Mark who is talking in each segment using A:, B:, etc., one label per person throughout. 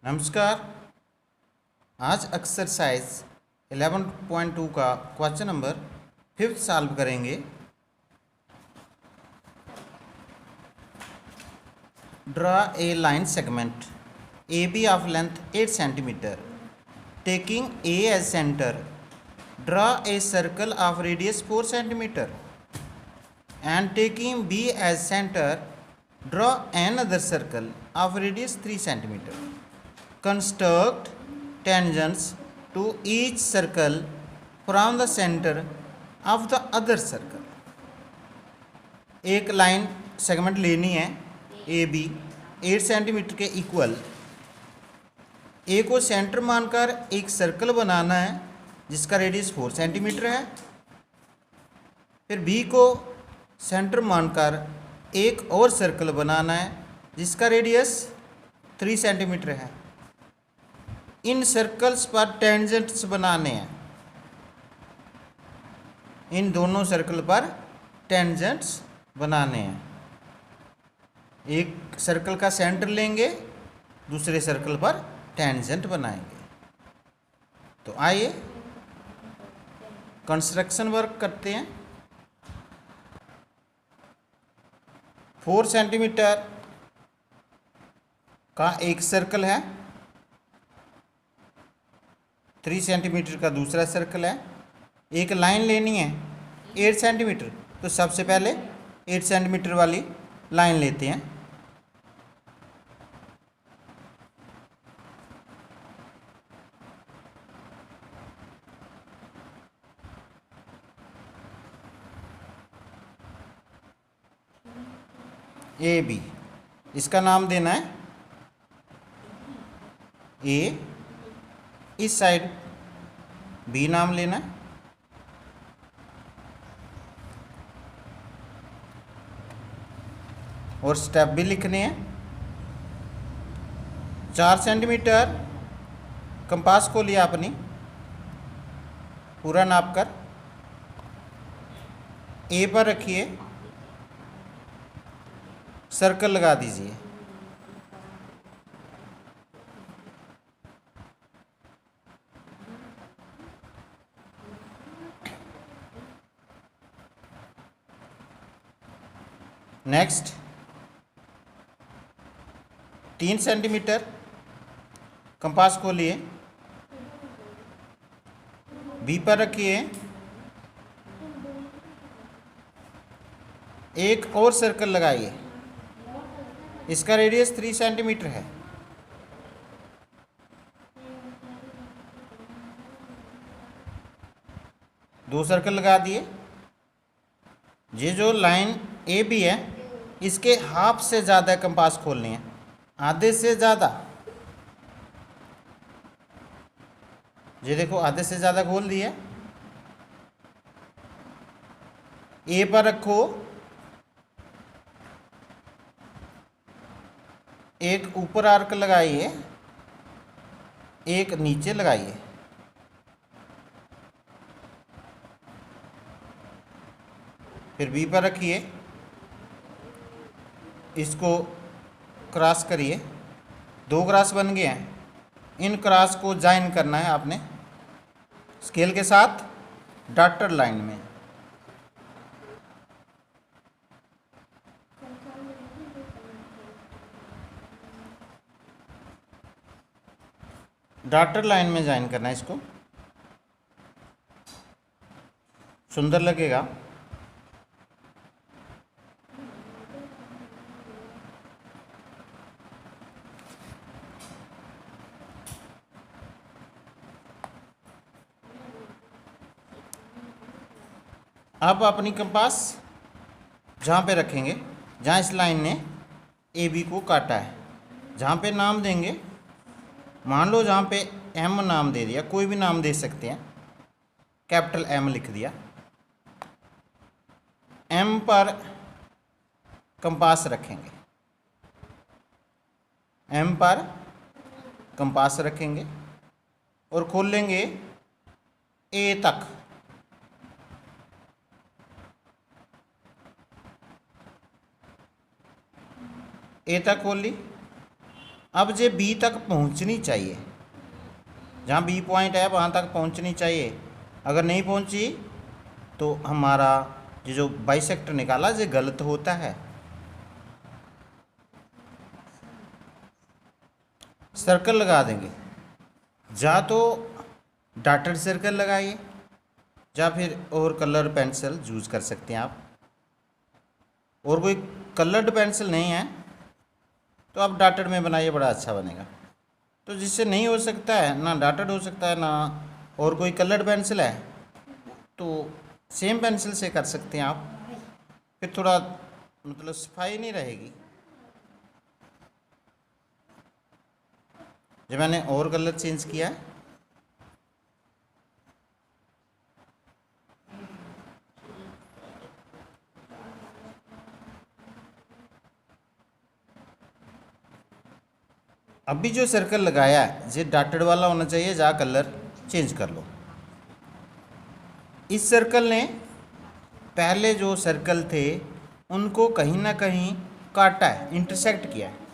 A: नमस्कार। आज एक्सरसाइज 11.2 का क्वेश्चन नंबर 5 सॉल्व करेंगे। Draw a line segment A B of length 8 centimetre taking A as centre. Draw a circle of radius 4 centimetre and taking B as center, draw another circle of radius 3 centimeter. Construct tangents to each circle from the center of the other circle. एक line segment लेनी है A B 8 centimetre के equal. ए को centre मानकर एक circle बनाना है जिसका radius 4 centimetre है। फिर बी को सेंटर मानकर एक और सर्कल बनाना है जिसका रेडियस 3 सेंटीमीटर है। इन सर्कल्स पर टेंजेंट्स बनाने हैं। इन दोनों सर्कल पर टेंजेंट्स बनाने हैं। एक सर्कल का सेंटर लेंगे, दूसरे सर्कल पर टेंजेंट बनाएंगे। तो आइए कंस्ट्रक्शन वर्क करते हैं। 4 सेंटीमीटर का एक सर्कल है, 3 सेंटीमीटर का दूसरा सर्कल है। एक लाइन लेनी है 8 सेंटीमीटर, तो सबसे पहले 8 सेंटीमीटर वाली लाइन लेते हैं। ए बी, इसका नाम देना है ए, इस साइड बी नाम लेना है। और स्टेप भी लिखने हैं। 4 सेंटीमीटर कंपास को लिया अपनी, पूरा नाप कर ए पर रखिए, सर्कल लगा दीजिए। नेक्स्ट 3 सेंटीमीटर कंपास को लिए बी पर रखिए, एक और सर्कल लगाइए। इसका रेडियस 3 सेंटीमीटर है। दो सर्कल लगा दिए। ये जो लाइन ए बी है, इसके हाफ से ज़्यादा कंपास खोलनी है, आधे से ज़्यादा। ये देखो आधे से ज़्यादा खोल दिया। ए पर रखो, एक ऊपर आर्क लगाइए, एक नीचे लगाइए। फिर बी पर रखिए, इसको क्रॉस करिए। 2 क्रॉस बन गए हैं। इन क्रॉस को ज्वाइन करना है आपने स्केल के साथ डॉटेड लाइन में। डॉटेड लाइन में ज्वाइन करना है इसको, सुंदर लगेगा। अब अपनी कंपास जहाँ पे रखेंगे, जहाँ इस लाइन ने ए बी को काटा है, जहाँ पे नाम देंगे, मान लो जहाँ पे एम नाम दे दिया, कोई भी नाम दे सकते हैं, कैपिटल एम लिख दिया। एम पर कंपास रखेंगे, एम पर कंपास रखेंगे और खोल लेंगे ए तक। ए तक खोल ली। अब जे बी तक पहुंचनी चाहिए, जहाँ बी पॉइंट है वहाँ तक पहुंचनी चाहिए। अगर नहीं पहुंची तो हमारा ये जो बाइसेक्टर निकाला ये गलत होता है। सर्कल लगा देंगे, या तो डॉटेड सर्कल लगाइए या फिर और कलर पेंसिल यूज़ कर सकते हैं आप। और कोई कलर्ड पेंसिल नहीं है तो आप डॉटेड में बनाइए, बड़ा अच्छा बनेगा। तो जिससे नहीं हो सकता है, ना डॉटेड हो सकता है ना और कोई कलर्ड पेंसिल है, तो सेम पेंसिल से कर सकते हैं आप, फिर थोड़ा मतलब सफाई नहीं रहेगी। जब मैंने और कलर चेंज किया, अभी जो सर्कल लगाया है ये डॉटेड वाला होना चाहिए, जा कलर चेंज कर लो। इस सर्कल ने पहले जो सर्कल थे उनको कहीं ना कहीं काटा है, इंटरसेक्ट किया है।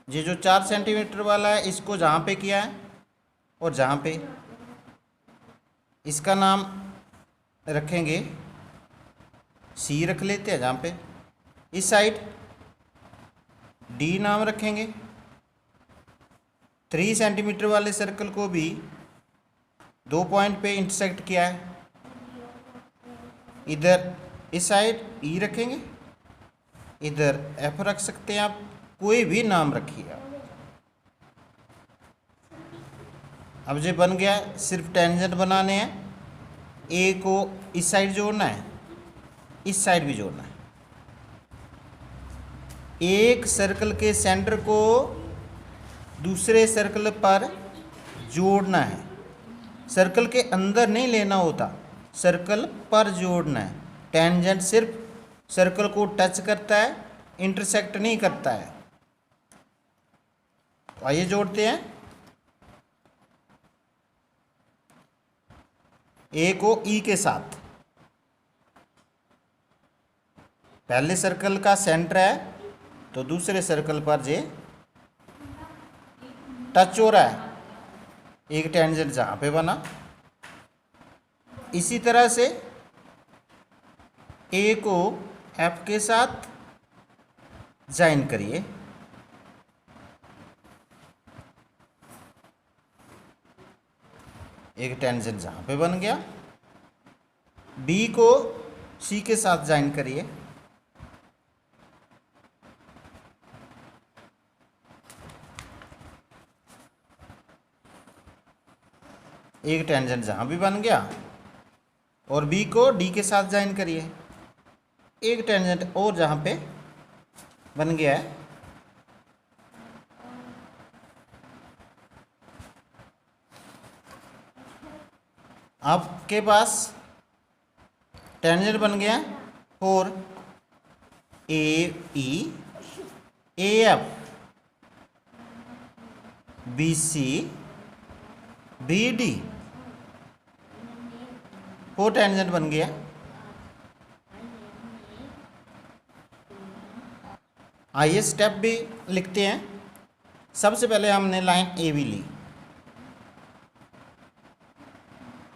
A: ये जो 4 सेंटीमीटर वाला है इसको जहाँ पे किया है और जहाँ पे, इसका नाम रखेंगे सी, रख लेते हैं जहाँ पे। इस साइड डी नाम रखेंगे। 3 सेंटीमीटर वाले सर्कल को भी 2 पॉइंट पे इंटरसेक्ट किया है। इधर इस साइड ई रखेंगे, इधर एफ रख सकते हैं आप, कोई भी नाम रखिए आप। अब जो बन गया, सिर्फ टेंजेंट बनाने हैं। ए को इस साइड जोड़ना है, इस साइड भी जोड़ना है। एक सर्कल के सेंटर को दूसरे सर्कल पर जोड़ना है। सर्कल के अंदर नहीं लेना होता, सर्कल पर जोड़ना है। टेंजेंट सिर्फ सर्कल को टच करता है, इंटरसेक्ट नहीं करता है। तो आइए जोड़ते हैं। ए को ई के साथ, पहले सर्कल का सेंटर है तो दूसरे सर्कल पर जे टच हो रहा है, एक टेंजेंट जहाँ पे बना। इसी तरह से ए को एफ के साथ ज्वाइन करिए। एक टेंजेंट जहाँ पे बन गया। बी को सी के साथ ज्वाइन करिए। एक टेंजेंट जहाँ भी बन गया। और बी को डी के साथ ज्वाइन करिए। एक टेंजेंट और जहाँ पे बन गया है। आपके पास टेंजेंट बन गया और A E, A F, B C, B D, 4 tangent बन गया। आइए स्टेप भी लिखते हैं। सबसे पहले हमने लाइन ए बी ली।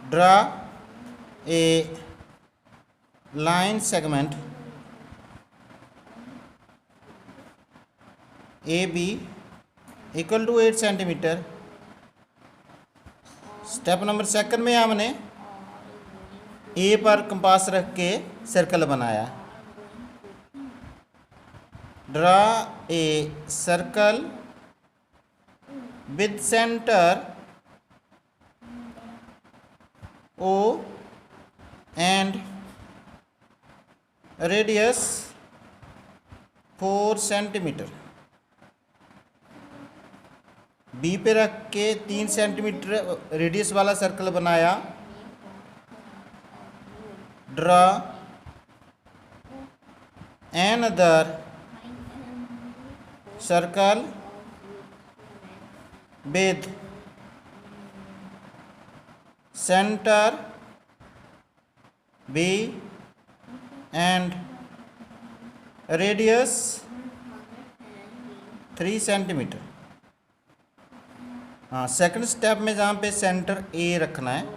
A: Draw a line segment A B equal to 8 centimetre. Step number 2 में हमने ए पर कंपास रख के सर्कल बनाया। Draw a circle with centre O and radius 4 centimetre. B पे रख के 3 सेंटीमीटर रेडियस वाला सर्कल बनाया। Draw another circle with center B and radius 3 centimetre. हाँ, सेकंड स्टेप में जहाँ पे सेंटर ए रखना है,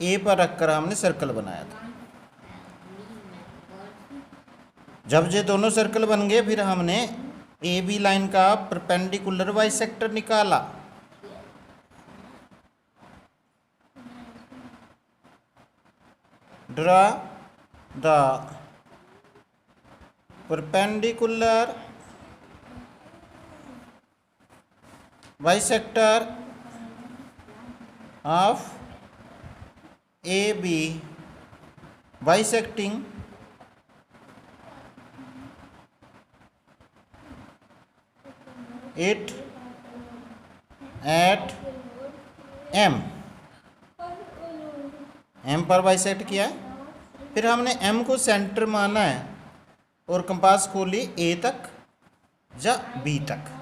A: ए पर रखकर हमने सर्कल बनाया था। जब ये दोनों सर्कल बन गए, फिर हमने ए बी लाइन का परपेंडिकुलर बाइसेक्टर निकाला। Draw the perpendicular bisector of AB bisecting it at M। M पर बाइसेक्ट किया है, फिर हमने M को सेंटर माना है और कंपास खोली A तक या B तक।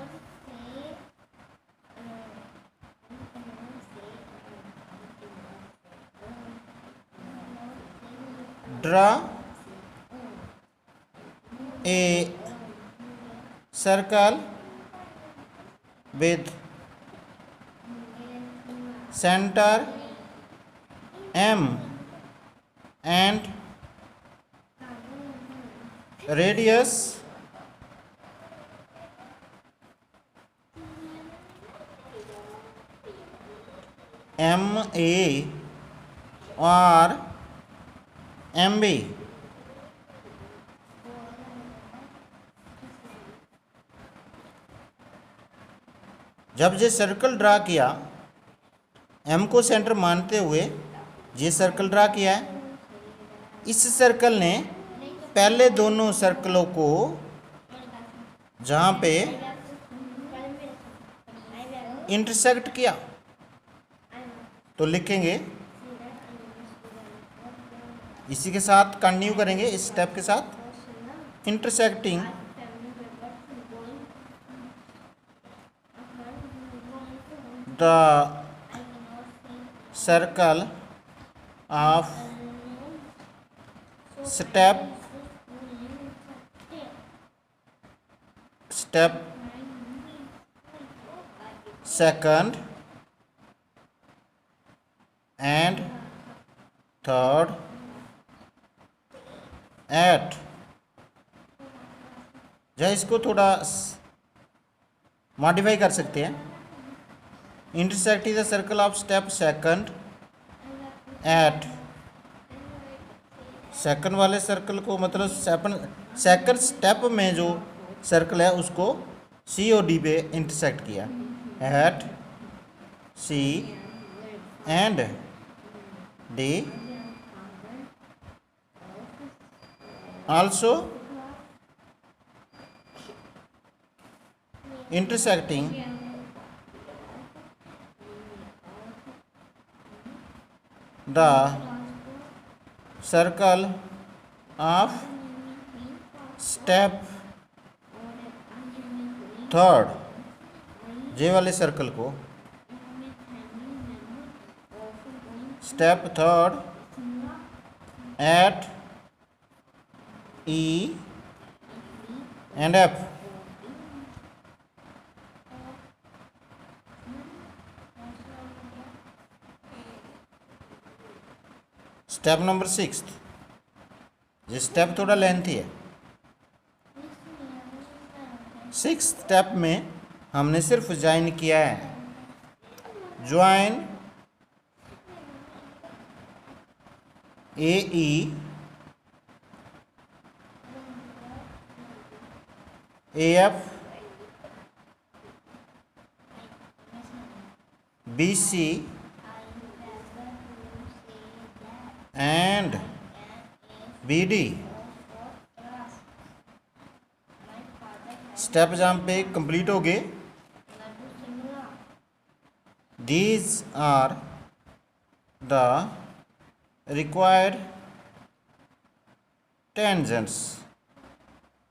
A: Draw a circle with center M and radius MA or MB। जब ये सर्कल ड्रा किया, M को सेंटर मानते हुए ये सर्कल ड्रा किया है, इस सर्कल ने पहले दोनों सर्कलों को जहाँ पे इंटरसेक्ट किया तो लिखेंगे, इसी के साथ कंटिन्यू करेंगे इस स्टेप के साथ। Intersecting the circle of step second and third at. जो इसको थोड़ा मॉडिफाई कर सकते हैं। Intersect the circle of step second at, second वाले सर्कल को मतलब सेकंड स्टेप में जो सर्कल है उसको सी और डी पे इंटरसेक्ट किया। At C and D also intersecting the circle of step third, J वाले सर्कल को step third at E and F। Step number 6, ये स्टेप थोड़ा लेंथी है। 6 स्टेप में हमने सिर्फ ज्वाइन किया है। Join AE AF BC and BD। Step जहाँ पे कंप्लीट हो गए। These are the required tangents।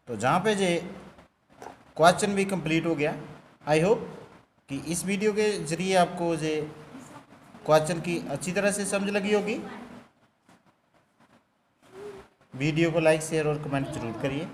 A: तो जहाँ पे जे क्वेश्चन भी कंप्लीट हो गया। आई होप कि इस वीडियो के ज़रिए आपको जे क्वेश्चन की अच्छी तरह से समझ लगी होगी। वीडियो को लाइक शेयर और कमेंट जरूर करिए।